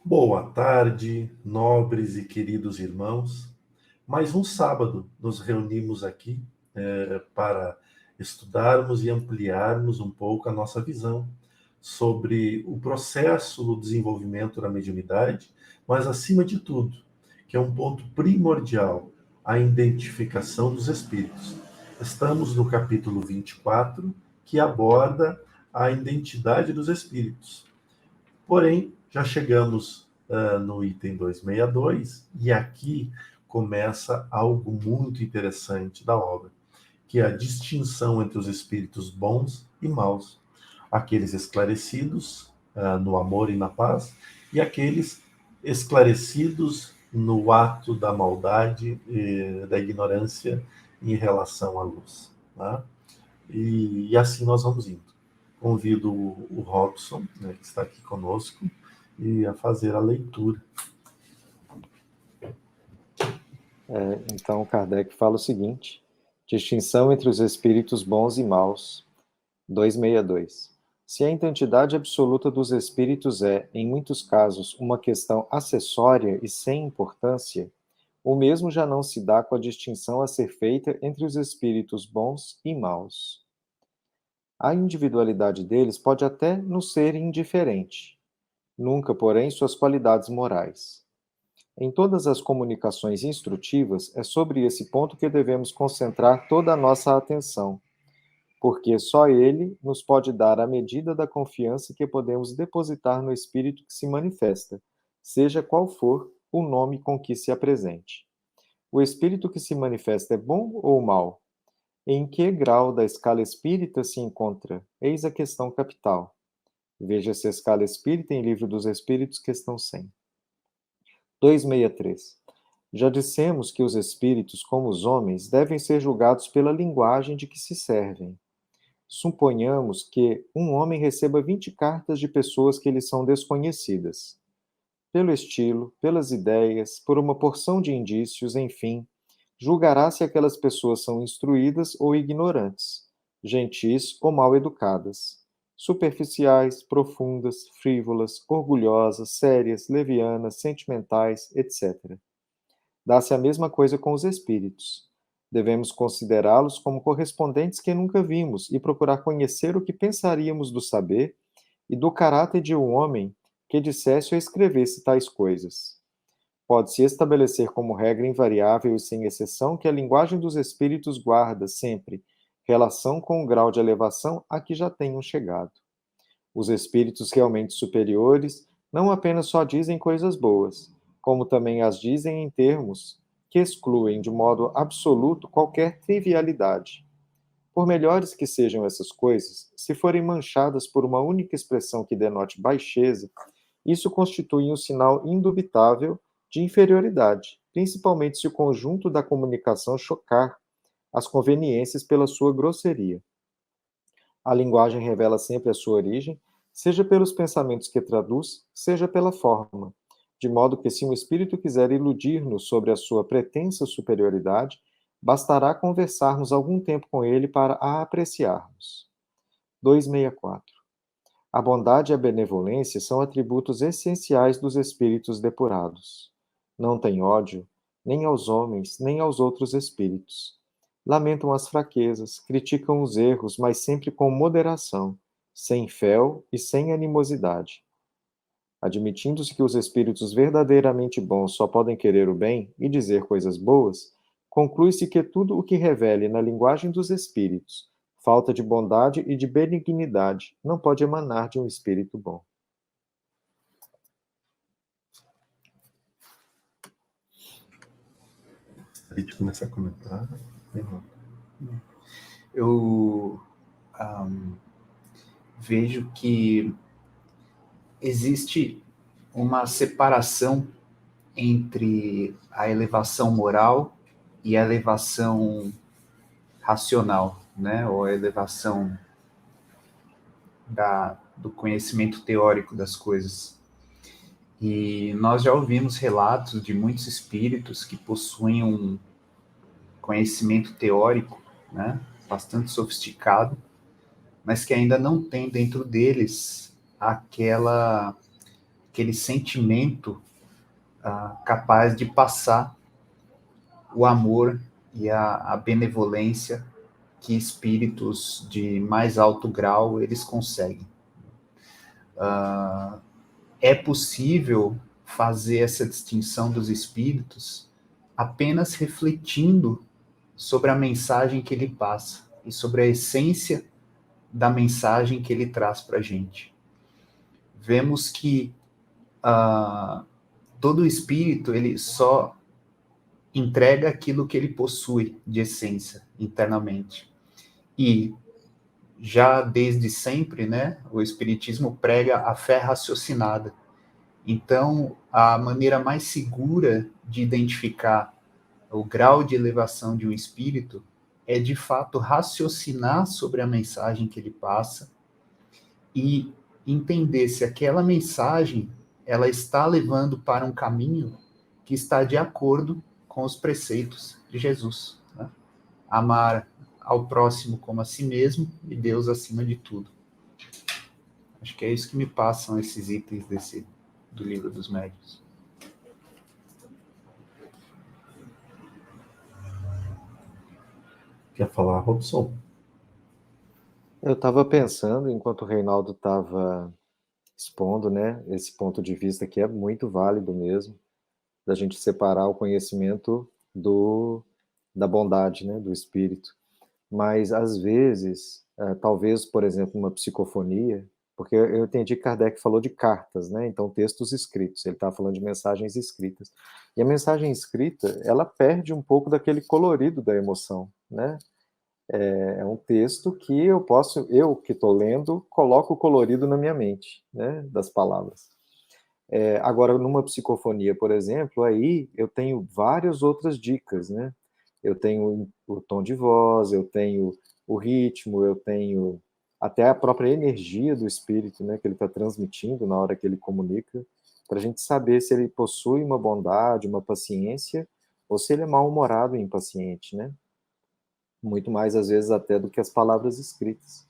Boa tarde, nobres e queridos irmãos. Mais um sábado nos reunimos aqui para estudarmos e ampliarmos um pouco a nossa visão sobre o processo do desenvolvimento da mediunidade, mas acima de tudo, que é um ponto primordial, a identificação dos espíritos. Estamos no capítulo 24, que aborda a identidade dos espíritos. Porém, já chegamos no item 262 e aqui começa algo muito interessante da obra, que é a distinção entre os espíritos bons e maus, aqueles esclarecidos no amor e na paz e aqueles esclarecidos no ato da maldade e da ignorância em relação à luz. Né? E assim nós vamos indo. Convido o Robson, né, que está aqui conosco, e a fazer a leitura. Então, Kardec fala o seguinte: distinção entre os espíritos bons e maus, 262. Se a identidade absoluta dos espíritos é, em muitos casos, uma questão acessória e sem importância, o mesmo já não se dá com a distinção a ser feita entre os espíritos bons e maus. A individualidade deles pode até nos ser indiferente, nunca, porém, suas qualidades morais. Em todas as comunicações instrutivas, é sobre esse ponto que devemos concentrar toda a nossa atenção, porque só ele nos pode dar a medida da confiança que podemos depositar no espírito que se manifesta, seja qual for o nome com que se apresente. O espírito que se manifesta é bom ou mau? Em que grau da escala espírita se encontra? Eis a questão capital. Veja-se a escala espírita em Livro dos Espíritos, questão 100. 263. Já dissemos que os espíritos, como os homens, devem ser julgados pela linguagem de que se servem. Suponhamos que um homem receba 20 cartas de pessoas que lhe são desconhecidas. Pelo estilo, pelas ideias, por uma porção de indícios, enfim, julgará se aquelas pessoas são instruídas ou ignorantes, gentis ou mal educadas, superficiais, profundas, frívolas, orgulhosas, sérias, levianas, sentimentais, etc. Dá-se a mesma coisa com os espíritos. Devemos considerá-los como correspondentes que nunca vimos e procurar conhecer o que pensaríamos do saber e do caráter de um homem que dissesse ou escrevesse tais coisas. Pode-se estabelecer como regra invariável e sem exceção que a linguagem dos espíritos guarda sempre relação com o grau de elevação a que já tenham chegado. Os espíritos realmente superiores não apenas só dizem coisas boas, como também as dizem em termos que excluem de modo absoluto qualquer trivialidade. Por melhores que sejam essas coisas, se forem manchadas por uma única expressão que denote baixeza, isso constitui um sinal indubitável de inferioridade, principalmente se o conjunto da comunicação chocar as conveniências pela sua grosseria. A linguagem revela sempre a sua origem, seja pelos pensamentos que traduz, seja pela forma, de modo que se um espírito quiser iludir-nos sobre a sua pretensa superioridade, bastará conversarmos algum tempo com ele para a apreciarmos. 264. A bondade e a benevolência são atributos essenciais dos espíritos depurados. Não têm ódio, nem aos homens, nem aos outros espíritos. Lamentam as fraquezas, criticam os erros, mas sempre com moderação, sem fel e sem animosidade. Admitindo-se que os espíritos verdadeiramente bons só podem querer o bem e dizer coisas boas, conclui-se que tudo o que revele na linguagem dos espíritos falta de bondade e de benignidade não pode emanar de um espírito bom. A gente começar a comentar. Eu vejo que existe uma separação entre a elevação moral e a elevação racional, né? Ou a elevação do conhecimento teórico das coisas. E nós já ouvimos relatos de muitos espíritos que possuem um conhecimento teórico, né, bastante sofisticado, mas que ainda não tem dentro deles aquela aquele sentimento capaz de passar o amor e a benevolência que espíritos de mais alto grau eles conseguem. É possível fazer essa distinção dos espíritos apenas refletindo sobre a mensagem que ele passa e sobre a essência da mensagem que ele traz para a gente. Vemos que todo espírito ele só entrega aquilo que ele possui de essência internamente. E já desde sempre, né, o espiritismo prega a fé raciocinada. Então, a maneira mais segura de identificar o grau de elevação de um espírito é, de fato, raciocinar sobre a mensagem que ele passa e entender se aquela mensagem ela está levando para um caminho que está de acordo com os preceitos de Jesus. Né? Amar ao próximo como a si mesmo e Deus acima de tudo. Acho que é isso que me passam esses itens do Livro dos Médiuns. Quer falar, Robson? Eu estava pensando, enquanto o Reinaldo estava expondo, né, esse ponto de vista que é muito válido mesmo, da gente separar o conhecimento da bondade, né, do espírito. Mas, às vezes, talvez, por exemplo, uma psicofonia, porque eu entendi que Kardec falou de cartas, né, então textos escritos, ele estava falando de mensagens escritas. E a mensagem escrita, ela perde um pouco daquele colorido da emoção, né? É um texto que eu que estou lendo, coloco o colorido na minha mente, né, das palavras. Agora, numa psicofonia, por exemplo, aí eu tenho várias outras dicas, né? Eu tenho o tom de voz, eu tenho o ritmo, eu tenho até a própria energia do espírito, né, que ele está transmitindo na hora que ele comunica, para a gente saber se ele possui uma bondade, uma paciência, ou se ele é mal-humorado e impaciente, né? Muito mais, às vezes, até do que as palavras escritas.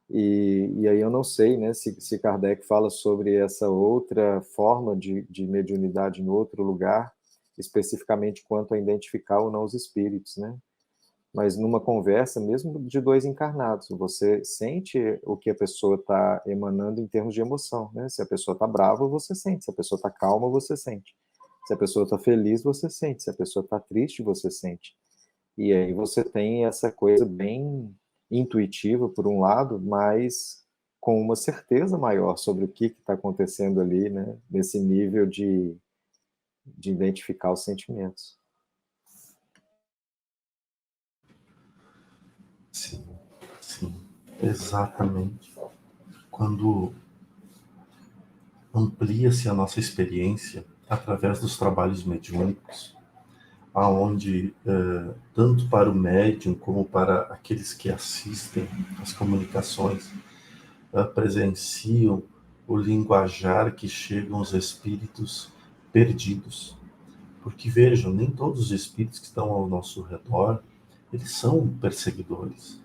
E aí eu não sei, né, se Kardec fala sobre essa outra forma de mediunidade em outro lugar, especificamente quanto a identificar ou não os espíritos, né? Mas numa conversa, mesmo de dois encarnados, você sente o que a pessoa está emanando em termos de emoção, né? Se a pessoa está brava, você sente. Se a pessoa está calma, você sente. Se a pessoa está feliz, você sente. Se a pessoa está triste, você sente. E aí você tem essa coisa bem intuitiva, por um lado, mas com uma certeza maior sobre o que está acontecendo ali, né? Nesse nível de identificar os sentimentos. Sim, sim, exatamente. Quando amplia-se a nossa experiência através dos trabalhos mediúnicos, aonde tanto para o médium como para aqueles que assistem as comunicações presenciam o linguajar que chegam os espíritos perdidos. Porque vejam, nem todos os espíritos que estão ao nosso redor, eles são perseguidores.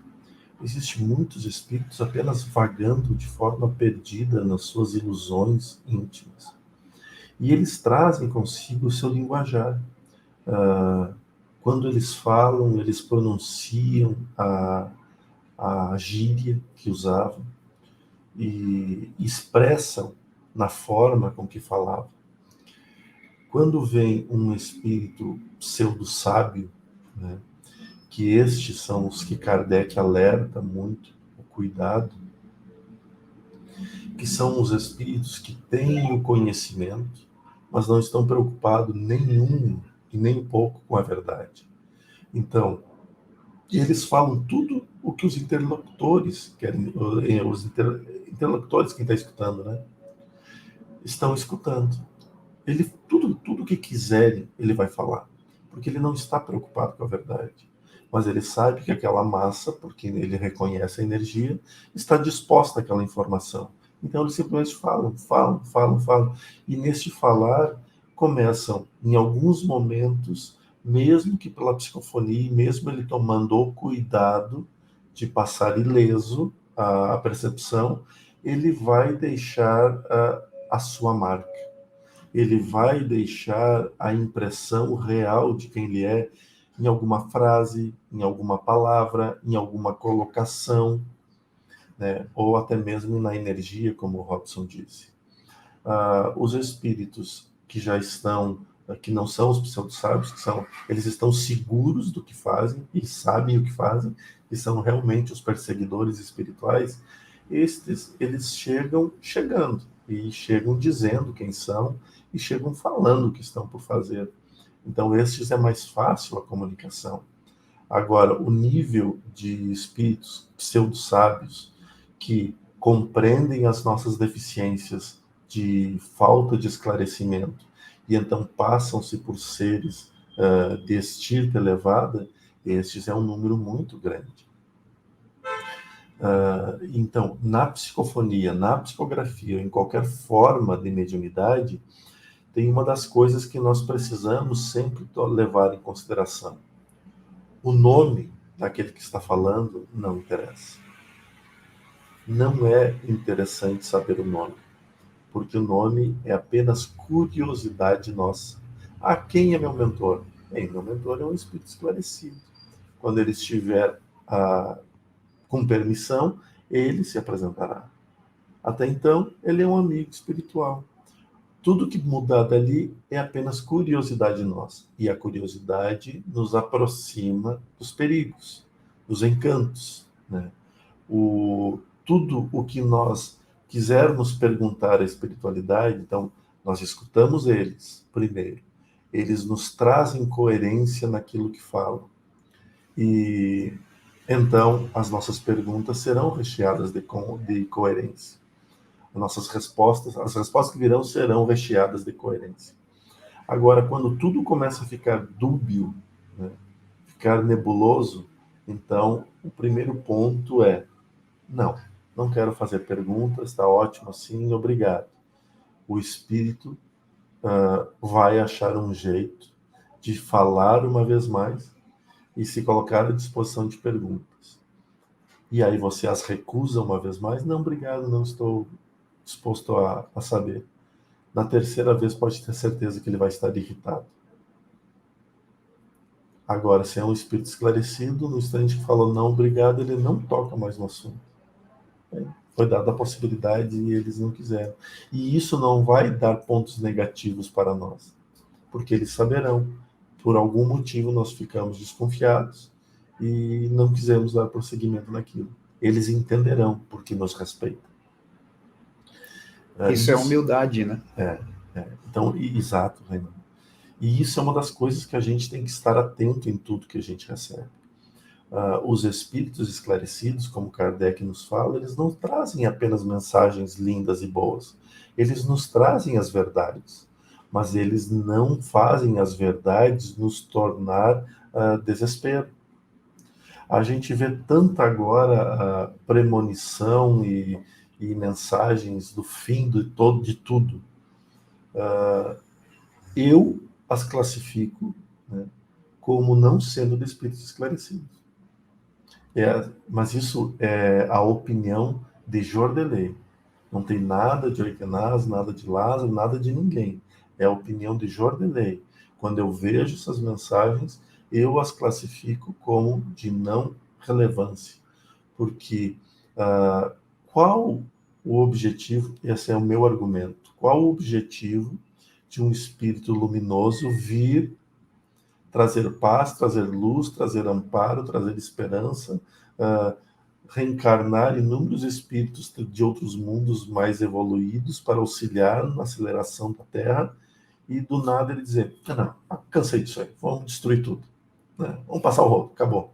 Existem muitos espíritos apenas vagando de forma perdida nas suas ilusões íntimas. E eles trazem consigo o seu linguajar. Quando eles falam, eles pronunciam a gíria que usavam e expressam na forma com que falavam. Quando vem um espírito pseudo-sábio, né, que estes são os que Kardec alerta muito, o cuidado, que são os espíritos que têm o conhecimento, mas não estão preocupados nenhum e nem pouco com a verdade. Então, eles falam tudo o que os interlocutores querem, interlocutores, quem está escutando, né, estão escutando. Ele, tudo que quiserem, ele vai falar, porque ele não está preocupado com a verdade. Mas ele sabe que aquela massa, porque ele reconhece a energia, está disposta àquela informação. Então eles simplesmente falam. E neste falar, começam, em alguns momentos, mesmo que pela psicofonia, mesmo ele tomando o cuidado de passar ileso a percepção, ele vai deixar a sua marca. Ele vai deixar a impressão real de quem ele é em alguma frase, em alguma palavra, em alguma colocação, né? Ou até mesmo na energia, como o Robson disse. Os espíritos que já estão, que não são os pseudo-sábios, eles estão seguros do que fazem e sabem o que fazem, e são realmente os perseguidores espirituais. Eles chegando, e chegam dizendo quem são, e chegam falando o que estão por fazer. Então, estes é mais fácil a comunicação. Agora, o nível de espíritos pseudo-sábios que compreendem as nossas deficiências de falta de esclarecimento e então passam-se por seres de estirpe elevada, estes é um número muito grande. Então, na psicofonia, na psicografia, em qualquer forma de mediunidade, tem uma das coisas que nós precisamos sempre levar em consideração. O nome daquele que está falando não interessa. Não é interessante saber o nome, porque o nome é apenas curiosidade nossa. Quem é meu mentor? Meu mentor é um espírito esclarecido. Quando ele estiver com permissão, ele se apresentará. Até então, ele é um amigo espiritual. Tudo que mudar dali é apenas curiosidade nossa. E a curiosidade nos aproxima dos perigos, dos encantos, né? Tudo o que nós quisermos perguntar à espiritualidade, então, nós escutamos eles, primeiro. Eles nos trazem coerência naquilo que falam. E, então, as nossas perguntas serão recheadas de coerência. As respostas que virão serão recheadas de coerência. Agora, quando tudo começa a ficar dúbio, né, ficar nebuloso, então, o primeiro ponto é: não quero fazer perguntas, está ótimo assim, obrigado. O espírito vai achar um jeito de falar uma vez mais e se colocar à disposição de perguntas. E aí você as recusa uma vez mais? Não, obrigado, não estou disposto a saber. Na terceira vez pode ter certeza que ele vai estar irritado. Agora, se é um espírito esclarecido, no instante que falou não, obrigado, ele não toca mais no assunto. Foi dada a possibilidade e eles não quiseram. E isso não vai dar pontos negativos para nós, porque eles saberão. Por algum motivo nós ficamos desconfiados e não quisemos dar prosseguimento naquilo. Eles entenderão porque nos respeitam. Isso é humildade, né? Então, exato, Renan. E isso é uma das coisas que a gente tem que estar atento em tudo que a gente recebe. Os espíritos esclarecidos, como Kardec nos fala, eles não trazem apenas mensagens lindas e boas. Eles nos trazem as verdades, mas eles não fazem as verdades nos tornar desespero. A gente vê tanta agora premonição e mensagens do fim de tudo. Eu as classifico, né, como não sendo de espíritos esclarecidos. Mas isso é a opinião de Jordelê. Não tem nada de Oikenaz, nada de Lázaro, nada de ninguém. É a opinião de Jordelê. Quando eu vejo essas mensagens, eu as classifico como de não relevância. Porque qual o objetivo? Esse é o meu argumento. Qual o objetivo de um espírito luminoso vir trazer paz, trazer luz, trazer amparo, trazer esperança, reencarnar inúmeros espíritos de outros mundos mais evoluídos para auxiliar na aceleração da Terra, e do nada ele dizer: não, cansei disso aí, vamos destruir tudo, né? Vamos passar o rolo, acabou.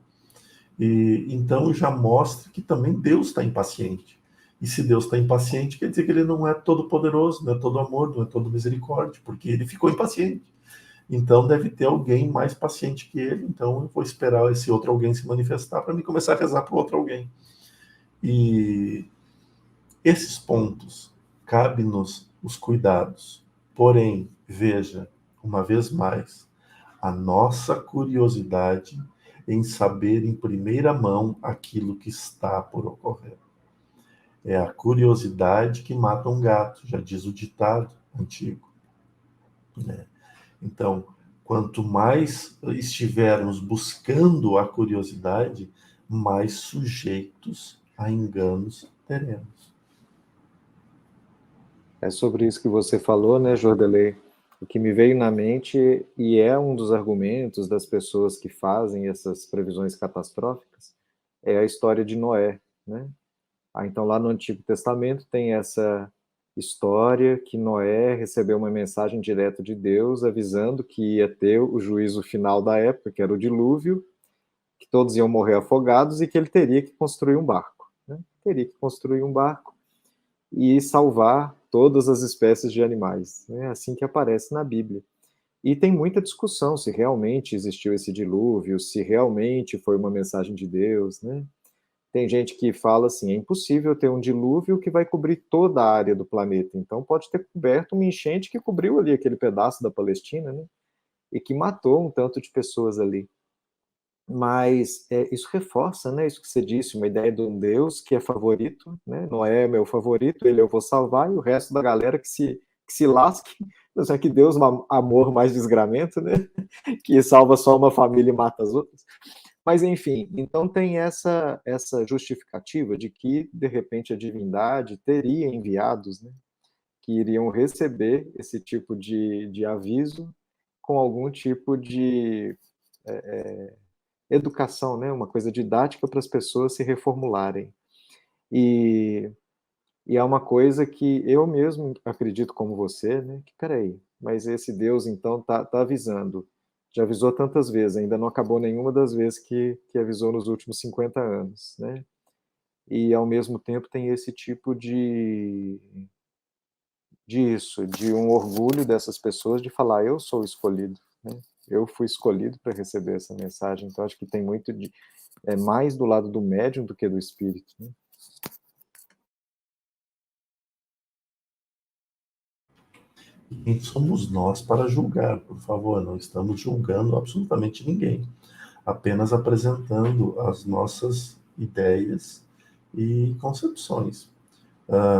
E então já mostra que também Deus está impaciente. E se Deus está impaciente, quer dizer que ele não é todo poderoso, não é todo amor, não é todo misericórdia, porque ele ficou impaciente. Então deve ter alguém mais paciente que ele, então eu vou esperar esse outro alguém se manifestar para mim começar a rezar para o outro alguém. E esses pontos, cabe-nos os cuidados. Porém, veja, uma vez mais, a nossa curiosidade em saber em primeira mão aquilo que está por ocorrer. É a curiosidade que mata um gato, já diz o ditado antigo, né? Então, quanto mais estivermos buscando a curiosidade, mais sujeitos a enganos teremos. É sobre isso que você falou, né, Jordelei? O que me veio na mente, e é um dos argumentos das pessoas que fazem essas previsões catastróficas, é a história de Noé, né? Então, lá no Antigo Testamento tem essa história que Noé recebeu uma mensagem direta de Deus avisando que ia ter o juízo final da época, que era o dilúvio, que todos iam morrer afogados e que ele teria que construir um barco, né? Teria que construir um barco e salvar todas as espécies de animais, né? Assim que aparece na Bíblia. E tem muita discussão se realmente existiu esse dilúvio, se realmente foi uma mensagem de Deus, né? Tem gente que fala assim, é impossível ter um dilúvio que vai cobrir toda a área do planeta. Então pode ter coberto uma enchente que cobriu ali aquele pedaço da Palestina, né? E que matou um tanto de pessoas ali. Mas isso reforça, né, isso que você disse, uma ideia de um Deus que é favorito, né? Noé é meu favorito, ele eu vou salvar, e o resto da galera que se lasque. Mas é que Deus, amor mais desgramento, né? Que salva só uma família e mata as outras. Mas, enfim, então tem essa justificativa de que, de repente, a divindade teria enviados, né, que iriam receber esse tipo de aviso com algum tipo de educação, né, uma coisa didática para as pessoas se reformularem. E, e é uma coisa que eu mesmo acredito como você, né, que, peraí, mas esse Deus, então, tá avisando. Já avisou tantas vezes, ainda não acabou nenhuma das vezes que avisou nos últimos 50 anos, né? E, ao mesmo tempo, tem esse tipo de um orgulho dessas pessoas de falar, eu sou escolhido, né? Eu fui escolhido para receber essa mensagem. Então, acho que tem muito mais do lado do médium do que do espírito, né? E quem somos nós para julgar? Por favor, não estamos julgando absolutamente ninguém, apenas apresentando as nossas ideias e concepções.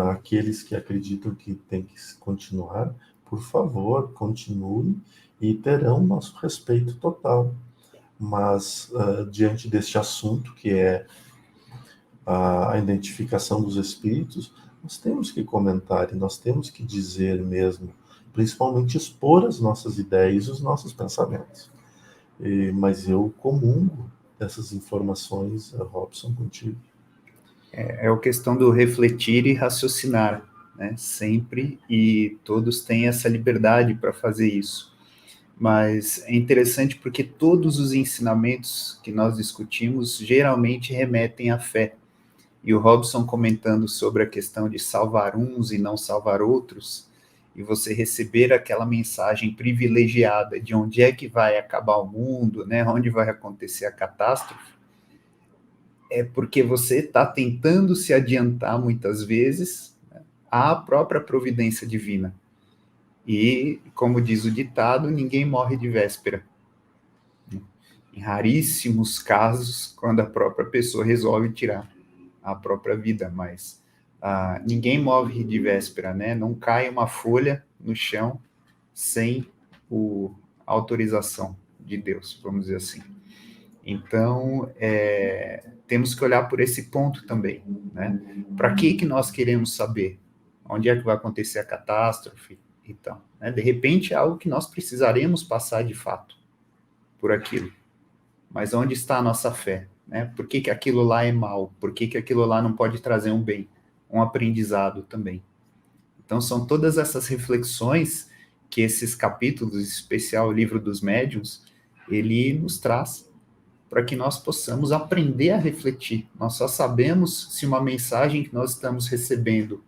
Aqueles que acreditam que tem que continuar, por favor, continuem e terão nosso respeito total. Mas, diante deste assunto, que é a identificação dos espíritos, nós temos que comentar e nós temos que dizer mesmo, principalmente expor as nossas ideias e os nossos pensamentos. Mas eu comungo dessas informações, Robson, contigo. É a questão do refletir e raciocinar, né? Sempre, e todos têm essa liberdade para fazer isso. Mas é interessante porque todos os ensinamentos que nós discutimos geralmente remetem à fé. E o Robson comentando sobre a questão de salvar uns e não salvar outros, e você receber aquela mensagem privilegiada de onde é que vai acabar o mundo, né? Onde vai acontecer a catástrofe, é porque você está tentando se adiantar muitas vezes, né, à própria providência divina. E, como diz o ditado, ninguém morre de véspera. Em raríssimos casos, quando a própria pessoa resolve tirar a própria vida, mas ninguém morre de véspera, né? Não cai uma folha no chão sem a autorização de Deus, vamos dizer assim. Então, temos que olhar por esse ponto também, né? Para que nós queremos saber? Onde é que vai acontecer a catástrofe? Então, né? De repente, é algo que nós precisaremos passar de fato por aquilo. Mas onde está a nossa fé? Né? Por que aquilo lá é mal? Por que aquilo lá não pode trazer um bem? Um aprendizado também. Então, são todas essas reflexões que esses capítulos, em especial o livro dos médiuns, ele nos traz para que nós possamos aprender a refletir. Nós só sabemos se uma mensagem que nós estamos recebendo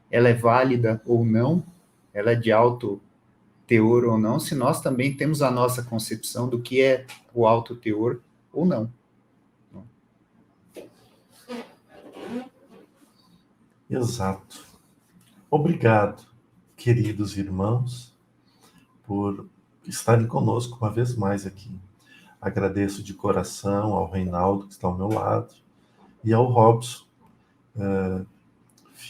ela é válida ou não, ela é de alto teor ou não, se nós também temos a nossa concepção do que é o alto teor ou não. Exato. Obrigado, queridos irmãos, por estarem conosco uma vez mais aqui. Agradeço de coração ao Reinaldo, que está ao meu lado, e ao Robson.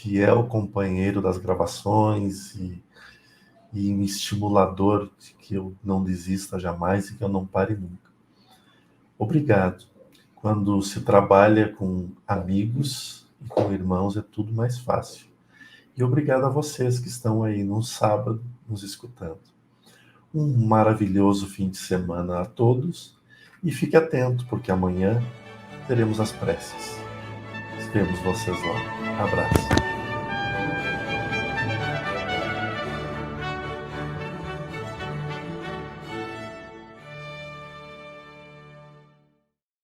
fiel companheiro das gravações e um estimulador de que eu não desista jamais e que eu não pare nunca. Obrigado. Quando se trabalha com amigos e com irmãos é tudo mais fácil. E obrigado a vocês que estão aí num sábado nos escutando. Um maravilhoso fim de semana a todos e fique atento, porque amanhã teremos as preces. Vemos vocês lá. Abraço.